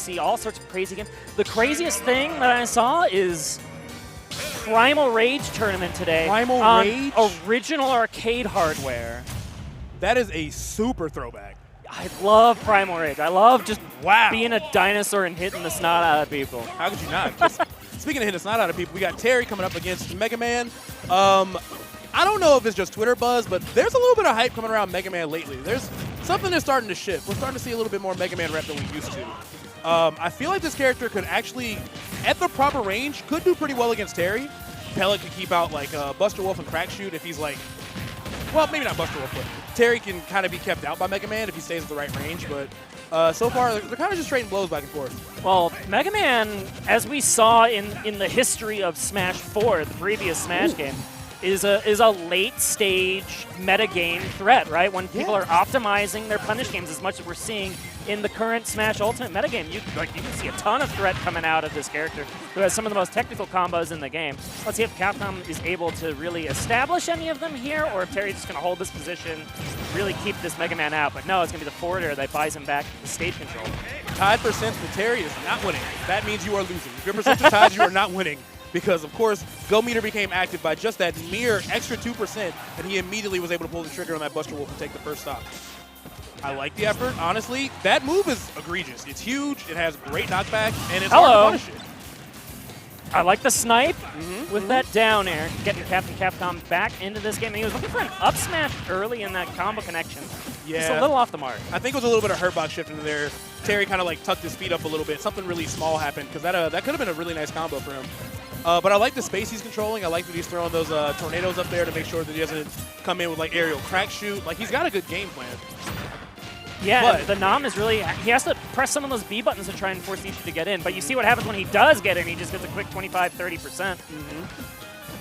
see all sorts of crazy games. The craziest thing that I saw is Primal Rage tournament today Primal on Rage? original arcade hardware. That is a super throwback. I love Primal Rage. I love just Wow. being a dinosaur and hitting the snot out of people. How could you not? Speaking of hitting the snot out of people, we got Terry coming up against Mega Man. I don't know if it's just Twitter buzz, but there's a little bit of hype coming around Mega Man lately. There's something that's starting to shift. We're starting to see a little bit more Mega Man rep than we used to. I feel like this character could actually, at the proper range, could do pretty well against Terry. Pellet could keep out like Buster Wolf and Crack Shoot if he's like, well, maybe not Buster Wolf, but Terry can kind of be kept out by Mega Man if he stays at the right range. But so far, they're kind of just trading blows back and forth. Well, Mega Man, as we saw in the history of Smash 4, the previous Smash game, is a late-stage metagame threat, right? When people are optimizing their punish games as much as we're seeing in the current Smash Ultimate metagame. You can see a ton of threat coming out of this character who has some of the most technical combos in the game. Let's see if Capcom is able to really establish any of them here, or if Terry's just going to hold this position, really keep this Mega Man out. But no, it's going to be the forward air that buys him back the stage control. Tied percent for Terry is not winning. That means you are losing. If your percent is tied, you are not winning. Because, of course, Go Meter became active by just that mere extra 2%, and he immediately was able to pull the trigger on that Buster Wolf and take the first stock. I like the effort. Honestly, that move is egregious. It's huge, it has great knockback, and it's hard to punish it. I like the snipe with that down air, getting Captain Capcom back into this game. And he was looking for an up smash early in that combo connection. Yeah. Just a little off the mark. I think it was a little bit of hurt box shift into there. Terry kind of like tucked his feet up a little bit. Something really small happened because that could have been a really nice combo for him. But I like the space he's controlling. I like that he's throwing those tornadoes up there to make sure that he doesn't come in with like aerial crack shoot. Like he's got a good game plan. Yeah, the TheNom is really, he has to press some of those B buttons to try and force Nisha to get in. But you see what happens when he does get in. He just gets a quick 25, 30%.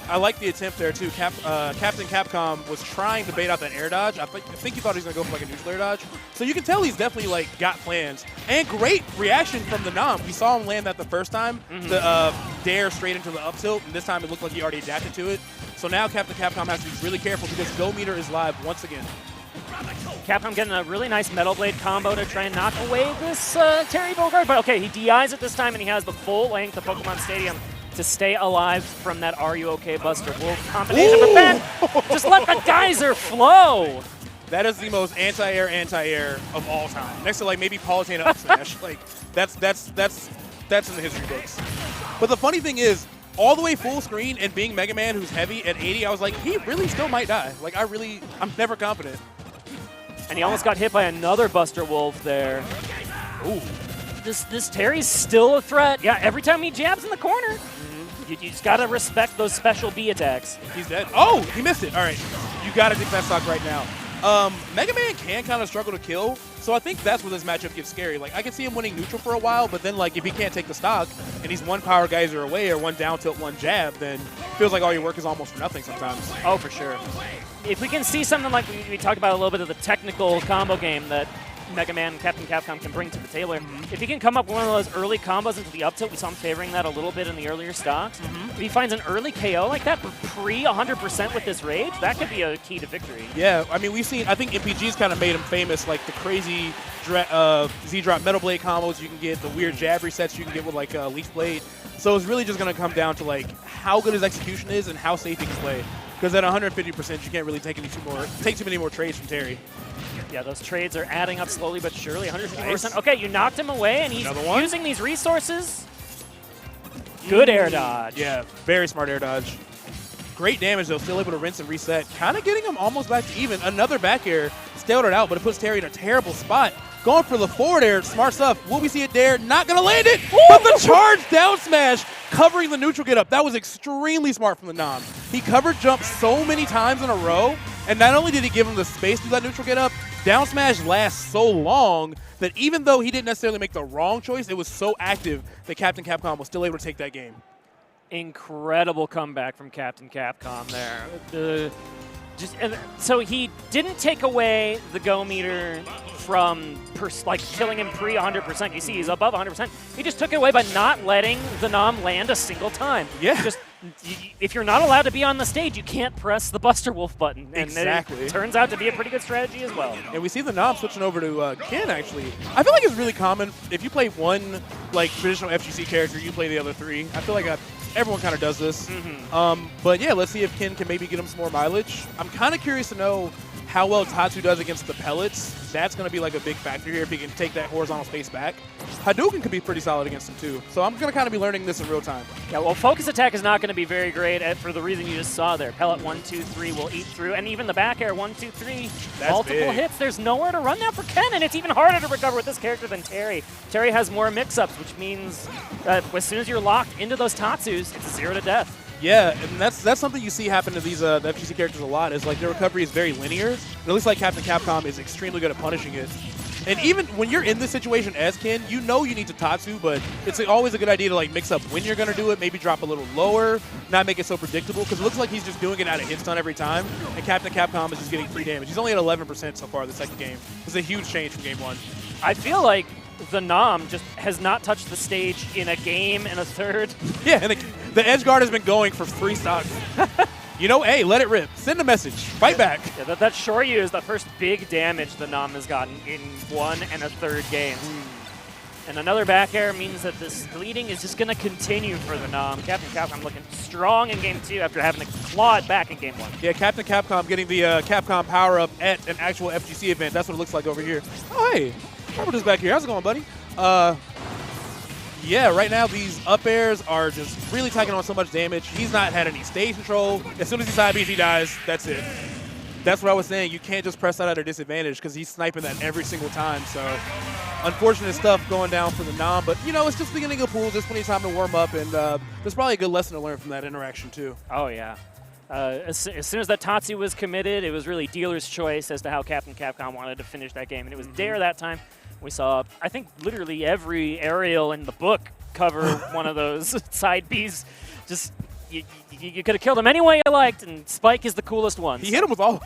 I like the attempt there, too. Captain Capcom was trying to bait out that air dodge. I think he thought he was going to go for like a neutral air dodge. So you can tell he's definitely like got plans. And great reaction from the TheNom. We saw him land that the first time, the dare straight into the up tilt. And this time it looked like he already adapted to it. So now Captain Capcom has to be really careful because Go Meter is live once again. Capcom getting a really nice Metal Blade combo to try and knock away this Terry Bogard. But okay, he DIs it this time, and he has the full length of Pokemon Stadium to stay alive from that Are You OK Buster Wolf combination. But then, just let the geyser flow. That is the most anti-air of all time. Next to like maybe Palutena up smash. Like that's in the history books. But the funny thing is, all the way full screen and being Mega Man who's heavy at 80, I was like, he really still might die. Like I'm never confident. And he almost got hit by another Buster Wolf there. Ooh. This Terry's still a threat. Yeah, every time he jabs in the corner, you just got to respect those special B attacks. He's dead. Oh, he missed it. All right. You got to take that stock right now. Mega Man can kind of struggle to kill, so I think that's where this matchup gets scary. Like, I can see him winning neutral for a while, but then, like, if he can't take the stock and he's one power geyser away or one down tilt, one jab, then feels like all your work is almost for nothing sometimes. Oh, for sure. If we can see something like we talked about a little bit of the technical combo game that Mega Man and Captain Capcom can bring to the table. If he can come up with one of those early combos into the up tilt, we saw him favoring that a little bit in the earlier stocks. If he finds an early KO like that for pre-100% with this rage, that could be a key to victory. Yeah, I mean, I think MPG's kind of made him famous, like the crazy Z-drop Metal Blade combos you can get, the weird jab resets you can get with like Leaf Blade. So it's really just going to come down to like how good his execution is and how safe he can play. Because at 150%, you can't really take too many more trades from Terry. Yeah, those trades are adding up slowly but surely. 150%. Nice. Okay, you knocked him away, and he's using these resources. Good air dodge. Yeah, very smart air dodge. Great damage, though. Still able to rinse and reset. Kind of getting him almost back to even. Another back air. Stalled it out, but it puts Terry in a terrible spot. Going for the forward air. Smart stuff. Will we see it there? Not going to land it. But the charge down smash covering the neutral get up. That was extremely smart from the TheNom. He covered jump so many times in a row. And not only did he give him the space to do that neutral get up, down smash lasts so long that even though he didn't necessarily make the wrong choice, it was so active that Captain Capcom was still able to take that game. Incredible comeback from Captain Capcom there. So he didn't take away the go meter from like killing him pre 100%. You see, he's above 100%. He just took it away by not letting TheNom land a single time. Yeah. Just if you're not allowed to be on the stage, you can't press the Buster Wolf button. And exactly. It turns out to be a pretty good strategy as well. And we see TheNom switching over to Ken, actually. I feel like it's really common. If you play one like traditional FGC character, you play the other three. I feel like everyone kind of does this. But yeah, let's see if Ken can maybe get him some more mileage. I'm kind of curious to know how well Tatsu does against the pellets. That's going to be like a big factor here if he can take that horizontal space back. Hadouken could be pretty solid against him too. So I'm going to kind of be learning this in real time. Yeah, well, focus attack is not going to be very great for the reason you just saw there. Pellet 1, 2, 3 will eat through, and even the back air 1, 2, 3, that's multiple big hits. There's nowhere to run now for Ken, and it's even harder to recover with this character than Terry. Terry has more mix-ups, which means that as soon as you're locked into those Tatsus, it's 0 to death. Yeah, and that's something you see happen to these the FGC characters a lot, is like their recovery is very linear. And it looks like Capcom is extremely good at punishing it. And even when you're in this situation as Ken, you know you need to Tatsu, but it's always a good idea to like mix up when you're going to do it, maybe drop a little lower, not make it so predictable, because it looks like he's just doing it out of hit stun every time, and Capcom is just getting free damage. He's only at 11% so far the second game. It's a huge change from game 1. I feel like TheNom just has not touched the stage in a game and a third. Yeah, and the edge guard has been going for 3 stocks. You know, hey, let it rip. Send a message. Fight back. Yeah, that Shoryu is the first big damage TheNom has gotten in 1 and a third games. And another back air means that this leading is just going to continue for TheNom. Capcom looking strong in game 2 after having to claw it back in game 1. Yeah, Capcom getting the Capcom power-up at an actual FGC event. That's what it looks like over here. Oh, hey. Robert's back here. How's it going, buddy? Yeah, right now these up airs are just really taking on so much damage. He's not had any stage control. As soon as he side Bs, he dies. That's it. That's what I was saying. You can't just press that at a disadvantage because he's sniping that every single time. So unfortunate stuff going down for TheNom. But, you know, it's just beginning of pool. Just plenty of time to warm up. And there's probably a good lesson to learn from that interaction, too. Oh, yeah. As soon as that Tatsu was committed, it was really dealer's choice as to how Capcom wanted to finish that game. And it was Dare that time. We saw, I think, literally every aerial in the book cover one of those side Bs. Just, you could have killed him any way you liked, and Spike is the coolest one. He hit him with all